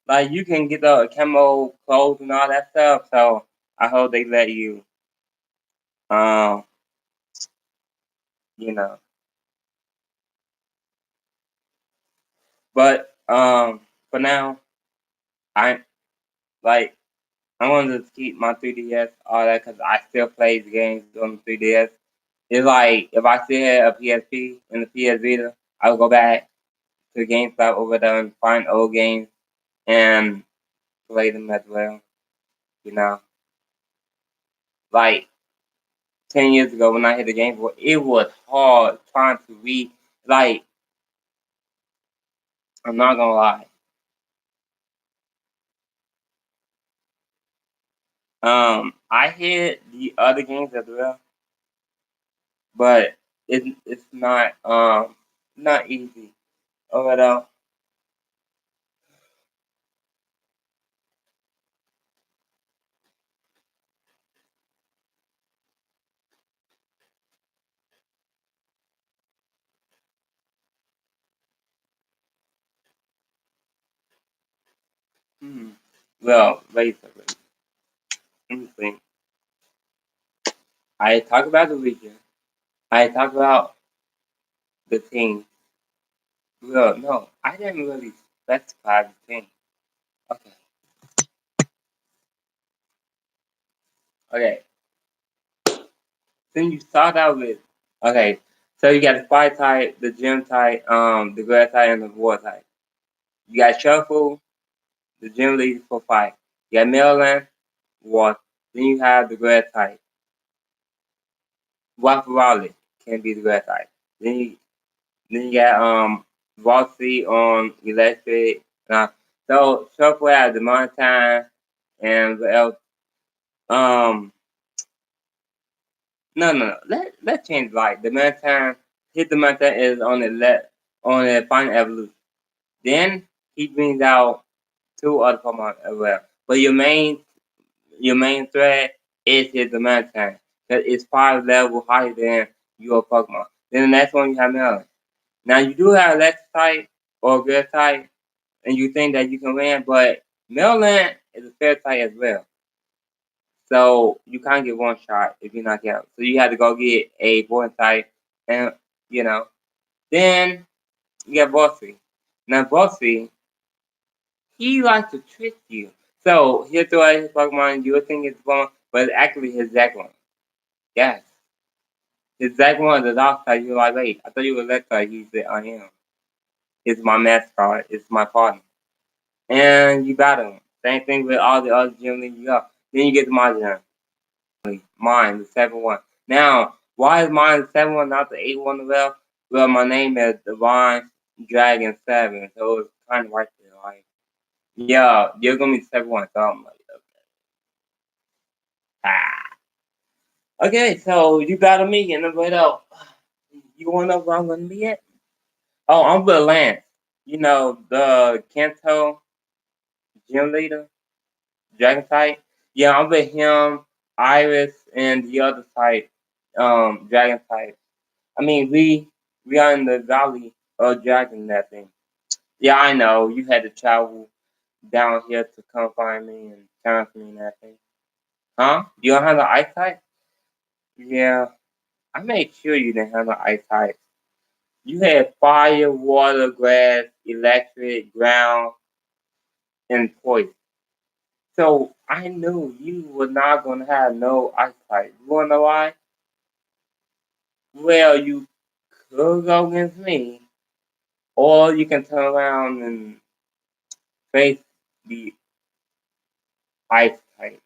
like you can get the camo clothes and all that stuff. So I hope they let you um you know. But for now I like I want to keep my 3DS all that because I still play the games on the 3DS. It's like if I still had a PSP and the PS Vita, I would go back to GameStop over there and find old games and play them as well. You know, like 10 years ago when I hit the Game Boy, it was hard trying to read. Like I'm not gonna lie, I hit the other games as well, but it's not easy over there. Hmm. Well, basically, let me think. I talk about the region. I talk about the team. Well, no, I didn't really specify the team. Okay. Okay. Then you start out with okay. So you got the fire type, the gym type, the grass type, and the water type. You got shuffle, the gym leader for fight. You got Maryland, Water. Then you have the grass type. Waffle can be the grass type. Then you got Varsity on electric. So Shuffle has the mountain and the else. Um, no. Let's change like the mountain. Hit the mountain is on on the final evolution. Then he brings out two other Pokemon as well. But your main threat is his demand time. Because it's 5 level higher than your Pokemon. Then the next one you have Melon. Now you do have electric type or good type, and you think that you can win, but Melon is a fair type as well. So you can't get one shot if you're not out. So you have to go get a voice type, and you know. Then you get Bossy. Now Bossy, he likes to trick you. So he'll throw out his Pokemon, you'll think it's Pokemon, but it's actually his Zekrom. Yes. His Zekrom is the dog type. You're like, wait, I thought you were that type. He said, I am. It's my mascot. It's my partner. And you battle him. Same thing with all the other gym leaders you got. Then you get to my gym. Mine, the 7-1. Now, why is mine the 7-1, not the 8-1 well? Well, my name is Divine Dragon 7, so it's kind of right there. Like, yeah, you're gonna be 7-1, so I'm like, ah. Okay, so you battle me and I'm up. You wanna know where I'm gonna be at? Oh, I'm with Lance. You know, the Kanto gym leader, Dragon type. Yeah, I'm with him, Iris, and the other type, Dragon type. I mean, we are in the Valley of Dragon, that thing. Yeah, I know. You had to travel down here to come find me and challenge me and that thing. Huh? You don't have the ice type? Yeah, I made sure you didn't have the ice type. You had fire, water, grass, electric, ground, and poison. So I knew you were not gonna have no ice type. You wanna know why? Well, you could go against me, or you can turn around and face the ice type.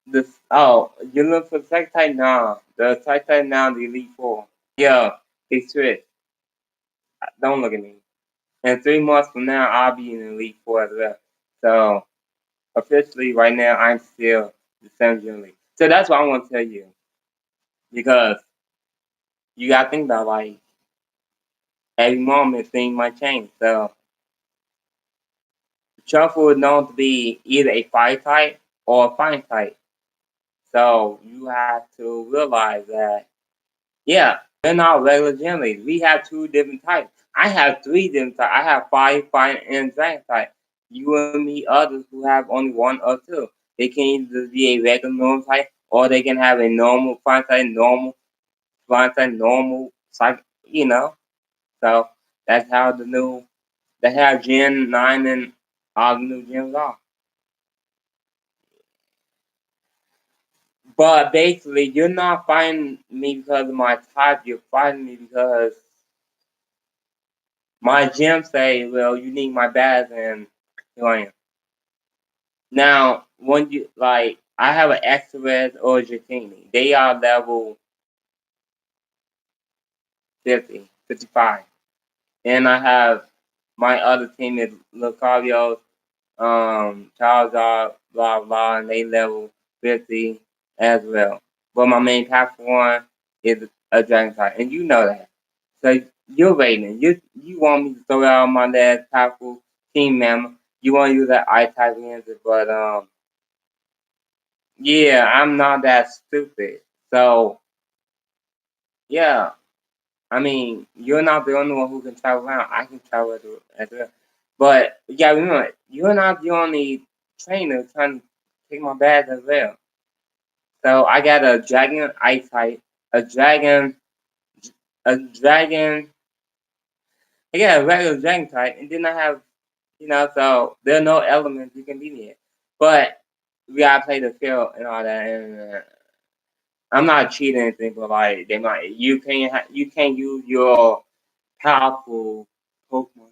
You look for the second type now. The second type now, the Elite Four. Yeah, they switched. Don't look at me. In 3 months from now, I'll be in the Elite Four as well. So officially, right now, I'm still the Central League. So that's what I want to tell you because you got to think about like every moment things might change. So Truffle is known to be either a fire type or a fire type. So you have to realize that, yeah, we're not regular gym leaders. We have 2 different types. I have 3 different types. I have fire, and dragon type. You and me, others who have only 1 or 2. They can either be a regular normal type or they can have a normal fire type, normal fire type, normal cycle, So that's how that's how Gen 9 and all the new gyms are. But basically, you're not fighting me because of my type. You're fighting me because my gym say, well, you need my badge, and here I am. Now, when you like, I have an Express or Jacini. They are level 50, 55. And I have my other team is Lucario, Charizard, blah blah, and they level 50 as well. But my main top one is a Dragon type, and you know that. So you're waiting. You want me to throw out my last powerful team member. You want to use that I type answer, but yeah, I'm not that stupid. So yeah, I mean, you're not the only one who can travel around. I can travel as well. But yeah, remember, you're not the only trainer trying to take my badge as well. So I got a dragon ice type, a dragon, a dragon. I got a regular dragon type, and then I have, so there are no elements you can beat me at. But we gotta play the field and all that. And I'm not cheating anything, but like you can't use your powerful Pokemon.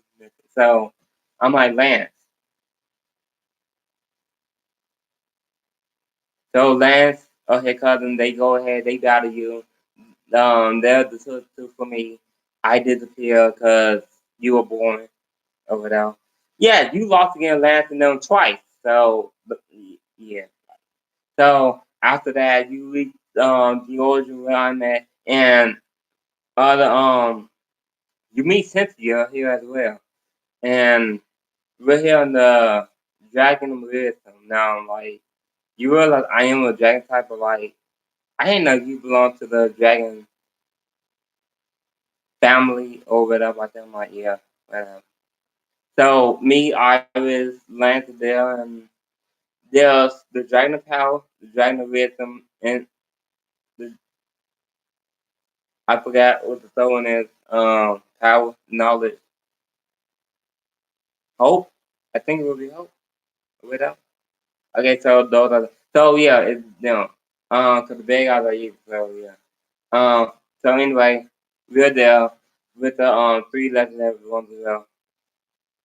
So I'm like Lance. So Lance or his cousin, they go ahead, they battle you. They're the two for me. I disappear because you were born over there. Yeah, you lost against Lance and them twice. So yeah. So after that, you reach the origin where I'm at, and other you meet Cynthia here as well, and we're here on the Dragon Wisdom now. Like you realize I am a dragon type, but like I didn't know you belong to the dragon family or whatever like that. I'm like, yeah, whatever. So me, Iris, landed there, and there's the Dragon of Power, the Dragon of Wisdom, and the, I forgot what the third one is. Power, knowledge, hope. I think it will be hope. Without. Okay, so those are so yeah, it's cause the big guys are you. So yeah. So anyway, we're there with the three legendary ones as well.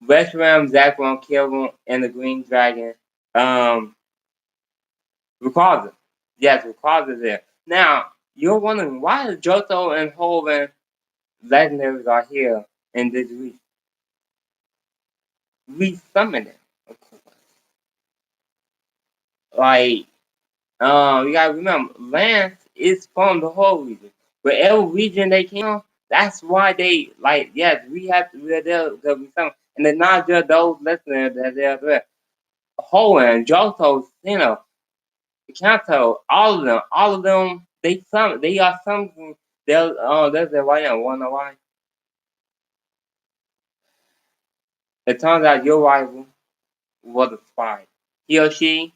Reshiram, Zekrom, Kilgrim, and the Green Dragon. Um, Rayquaza. Yes, Rayquaza is there. Now, you're wondering why Johto and Hoenn legendaries are here in this week. We summoned it. Of course. Like, you gotta remember, Lance is from the whole region. Wherever region they came from, that's why they, like, yes, we're there because we summoned. And it's not just those listeners that they're there. Hoenn, Johto, Kanto, all of them, they are something. There's a why I wonder why. It turns out your rival was a spy. He or she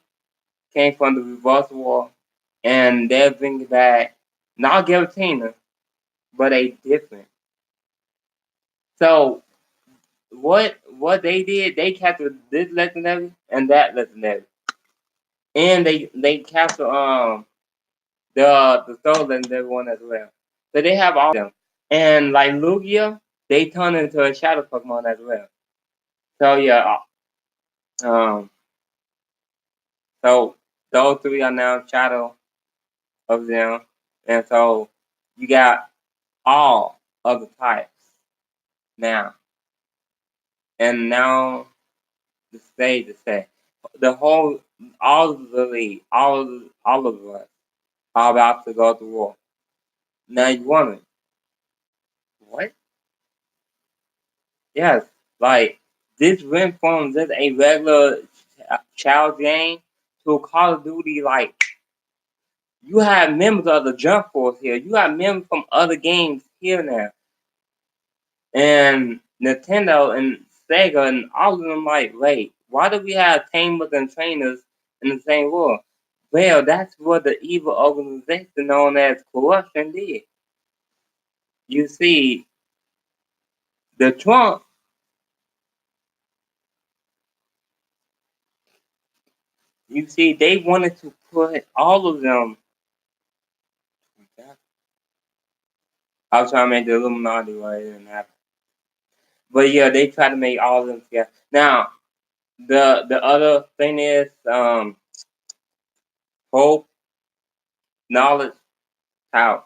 came from the reverse war, and they're bringing back not Giratina, but a different. So what they did, they captured this legendary and that legendary, and they captured the third legendary one as well. So they have all of them, and like Lugia, they turn into a shadow Pokemon as well. So yeah, um, so those three are now shadow of them, and so you got all of the types now, and now the stage is set. The whole, all of the league, all of us are about to go to war. Now you wondering what? Yes, like this went from just a regular child game to a Call of Duty. Like you have members of the Jump Force here. You have members from other games here now, and Nintendo and Sega and all of them. Like, wait, why do we have tamers and trainers in the same world? Well, that's what the evil organization known as corruption did. You see, the Trump, you see, they wanted to put all of them. I was trying to make the Illuminati right, it didn't happen. But yeah, they try to make all of them together. Now, the other thing is hope, knowledge, power.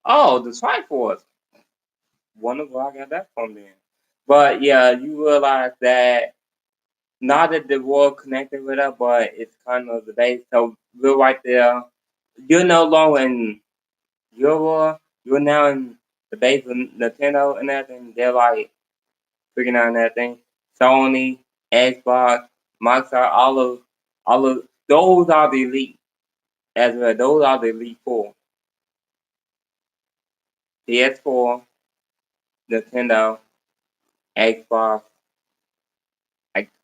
Oh, the Triforce. Wonder where I got that from then. But yeah, you realize that not that the world connected with us, but it's kind of the base. So we're right there. You're no longer in your world. You're now in the base of Nintendo and everything. They're like figuring out everything. Sony, Xbox, Microsoft, all of those are the elite as well. Those are the elite four. PS4, Nintendo, Xbox,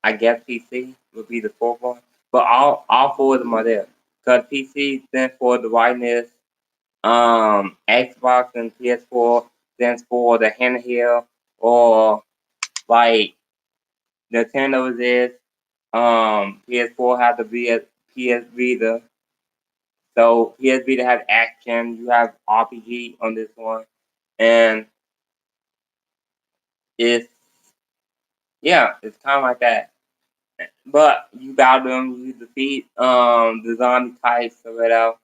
I guess PC would be the fourth one. But all four of them are there. Because PC stands for the whiteness, Xbox and PS4 stands for the handheld, or like Nintendo is PS4 has to be a PS Vita. So PS Vita has action, you have RPG on this one, and it's yeah, it's kind of like that. but you battle them, you defeat the zombie types or whatever.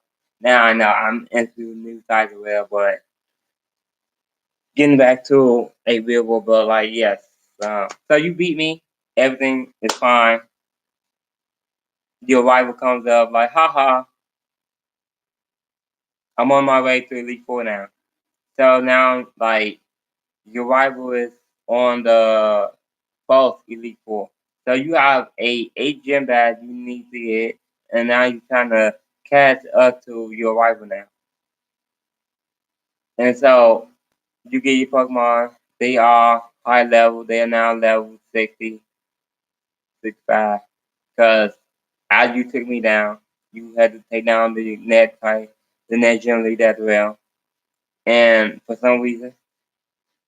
Now I know I'm into new types or whatever, but getting back to a real world, but like yes. So you beat me, everything is fine. Your rival comes up like, haha, I'm on my way to Elite Four now. So now like your rival is on the false Elite Four. So you have a 8 gym badge you need to get, and now you're trying to catch up to your rival now. And so you get your Pokemon. They are high level. They are now level 60, 65. Because as you took me down, you had to take down the net type, the net gym leader as well. And for some reason,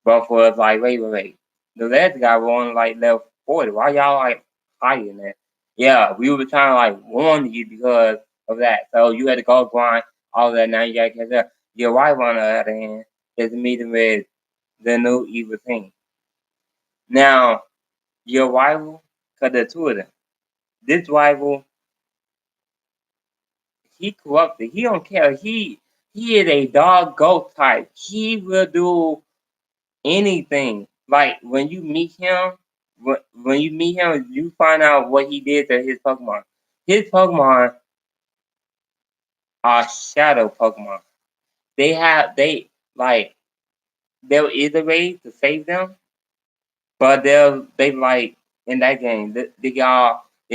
both of us like, wait. The last guy was on like level 40. Why y'all like higher than that? Yeah, we were trying to like warn you because of that. So you had to go grind all of that. Now you gotta catch up. Your wife on the other hand is meeting with the new evil team. Now, your rival, cause the two of them. This rival, he corrupted. He don't care. He is a dog goat type. He will do anything. Like when you meet him, when you meet him, you find out what he did to his Pokemon. His Pokemon are shadow Pokemon. They like there is a way to save them, but they like in that game they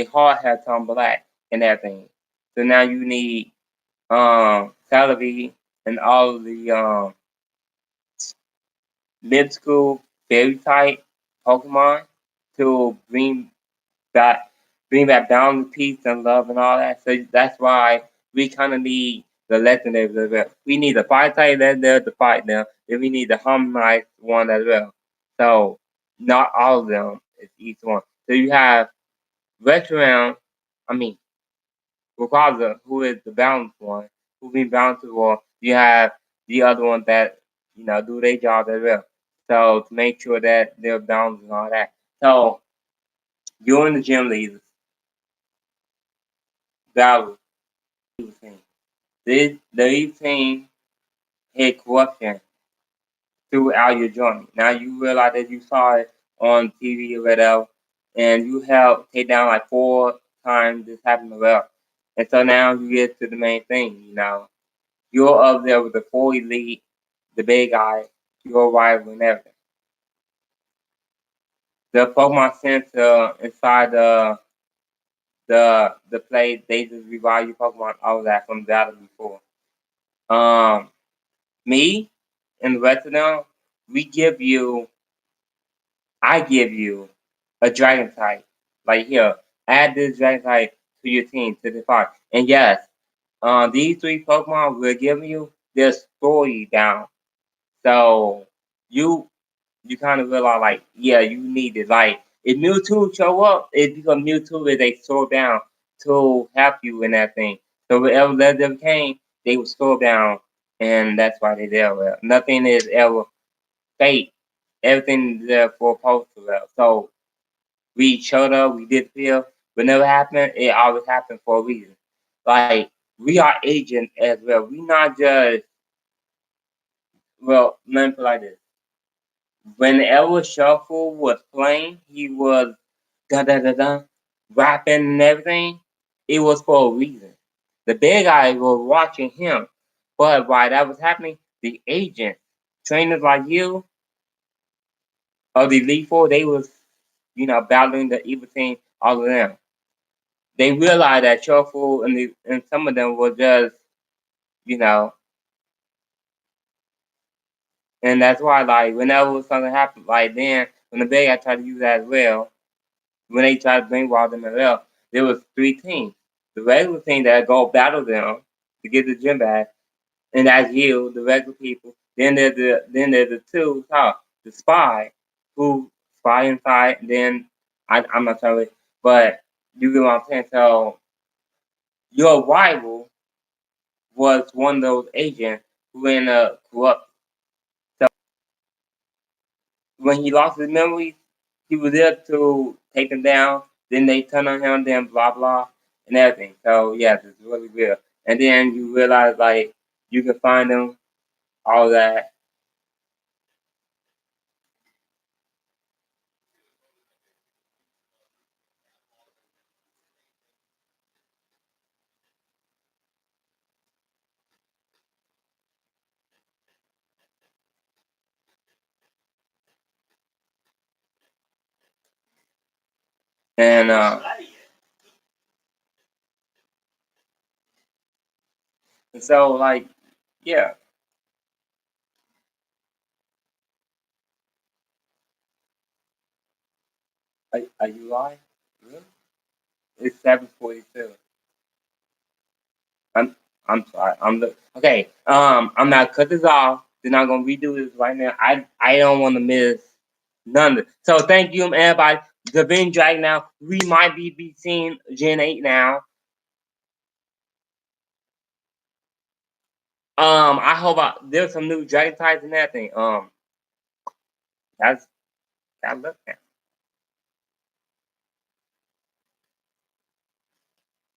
hard have turned black and everything. So now you need Celebi and all of the mid school fairy type Pokemon to back bring back balance, peace, and love and all that. So that's why we kind of need the legendaries as well. We need the fire type legendary to fight them. Then we need the harmonized one as well. So not all of them is each one. So you have Reshiram, I mean Rayquaza, who is the balanced one, who been balanced as well. You have the other one that do their job as well. So to make sure that they're balanced and all that. So you're in the gym leaders battle. These teams had corruption throughout your journey. Now you realize that you saw it on TV or whatever, and you helped take down like 4 times this happened as well. And so now you get to the main thing, You're up there with the 4 elite, the big guy, your rival and everything. The Pokemon Center inside the place, they just revive your Pokemon, all of that from battle before. Me and the rest of them, we give you I give you a dragon type. Like here, add this dragon type to your team to the fight. And yes, these 3 Pokemon we're giving you, their story down. So you kind of realize like, yeah, you need it. Like if Mewtwo show up, it's because Mewtwo is a slow down to help you in that thing. So whatever let them came, they would slow down, and that's why they're there. Well, nothing is ever fate. Everything is there for post well. So we showed up, we did feel, but never happened. It always happened for a reason. Like we are agents as well. We not just let me put it like this. Whenever Shuffle was playing, he was da da da da rapping and everything. It was for a reason. The big guys were watching him, but while that was happening, the agents, trainers like you, or the Elite Four, they was battling the evil team, all of them. They realized that Shuffle and some of them were just you know, and that's why like whenever something happened, like then when the big guy tried to use that as well. When they tried to bring them as well, there was 3 teams. The regular team that go battle them to get the gym back, and that's you, the regular people. Then there's the two top, the spy, who spy inside. And then I'm not sure, but you get what I'm saying. So your rival was one of those agents who ended up corrupt. So when he lost his memories, he was there to take them down, then they turn on him, then blah blah and everything. So yes, it's really real. And then you realize like you can find them, all that. And and so like yeah, are you live? Really? It's 7:42. I'm I'm sorry. Okay. I'm not cut this off. Then I'm gonna redo this right now. I don't want to miss none of it. So thank you, everybody. The Ben Drag now. We might be seeing Gen 8 now. I hope there's some new Dragon types and that thing. That's that look now.